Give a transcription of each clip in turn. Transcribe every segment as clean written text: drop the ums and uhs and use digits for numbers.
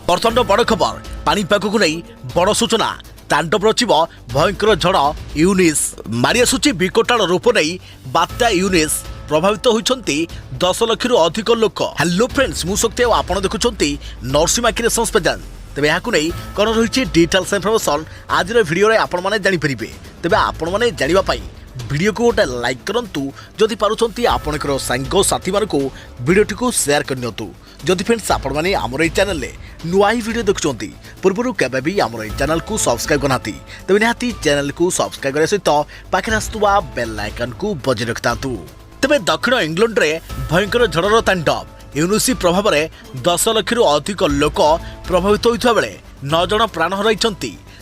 बर्तमान बड़ खबर पानीपाग को नहीं बड़ सूचना तांडव रचिब भयंकर झड़ यूनिस मारी आसुची विकटाल रूप नहीं बात्या यूनिस प्रभावित होती 10 लाख अधिक लोक। हेलो फ्रेंड्स मु शक्ति आपड़ देखुं नरसिमा क्रिएशन स्पेशल तेज यहाँ कौन रही डिटेल्स इनफर्मेशन आज भिडियो आपण मैंने जानीपर तेज आपण मैंने जानापी वीडियो को गोटे लाइक करूँ जदि पार्टी आपणकर सांग साथी मानक वीडियोटी को शेयर करनी जदि फ्रेंड्स आपण मैंने आमर ये चैनल नुआ ही वीडियो देखुं पूर्व केवे भी आमर ये चैनल को सब्सक्राइब करना तेज निहाती चैनल को सब्सक्राइब करने सहित पाखे आसुवा बेल आइकन को बजाय रखता तेज दक्षिण इंग्लैंड रे भयंकर झड़र तांडव यूनिसी प्रभाव में 10 लाख अधिक लोक प्रभावित होता बेले 9 जन प्राण हराई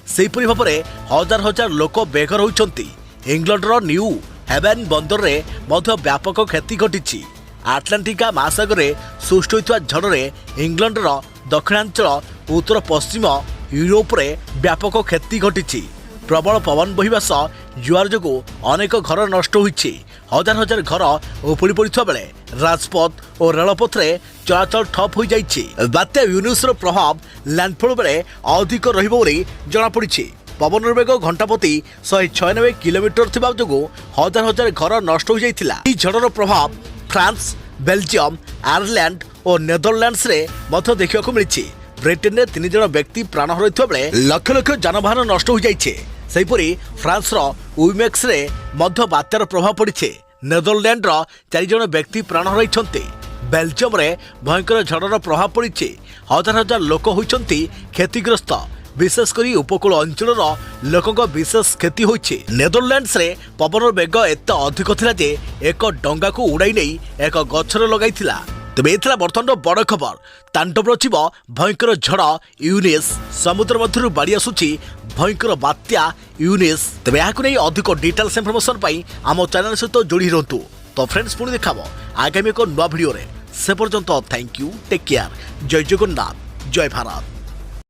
सेहीपरि भाव में हजार हजार लोक बेघर होती। इंग्लैंडर न्यू हेवेन बंदर रे मध्य व्यापक क्षति घटी आटलांटिका महासागर में सृष्टि होता झड़े इंग्लैंडर दक्षिणांचल उत्तर पश्चिम यूरोप रे व्यापक क्षति घटी प्रबल पवन बहिबा सह जुआर जो अनेक घर नष्ट होईछि हजार हजार घर उपुड़ी पड़ता बेले राजपथ और रेलपथ रे चलाचल ठप हो जाइछि। बात्या यूनिसर प्रभाव लैंडफॉल बेले अधिक रहिबो बोली जଣା पड़िछि। पवन वेग घंटा प्रति 196 किलोमीटर थिबा जो हजार हजार घर नष्ट हो जाइथिला। ई झड़र प्रभाव फ्रांस बेल्जियम आयरलैंड और नेदरलैंड्स रे मध्य देखिବାକୁ मिलिछि। ब्रिटेन में 3 जन व्यक्ति प्राण हराइथिबा बेले लक्ष लक्ष जानवाहन नष्ट हो जाइछि। सेहीपरि फ्रांस उइमेक्स रे मध्य बात्यार प्रभाव पड़े नेदरलैंड 4 जन व्यक्ति प्राण हराई बेल्जियम रे भयंकर झड़र प्रभाव पड़े हजार हजार लोक होती क्षतिग्रस्त विशेषकर उपकूल अंचल लोकों विशेष क्षति होती। नेदरलैंड्स रे पवन वेग एत अधिक थिला जे एक डंगा को उड़ाई नहीं एक गछर लगाई तेज ये बर्तमान बड़ खबर तांडव रचिब भयंकर झड़ यूनिस समुद्र मध्य बाड़ी आसुची भयंकर बात्या यूनिस तेज यहाँ अधिक डिटेल्स इनफर्मेशन आम चैनल सहित जोड़ी रुहतु। तो फ्रेंड्स पुणी देखा आगामी एक नुआ भिडियो से पर्यंत थैंक यू टेक केयर जय जगन्नाथ जय भारत।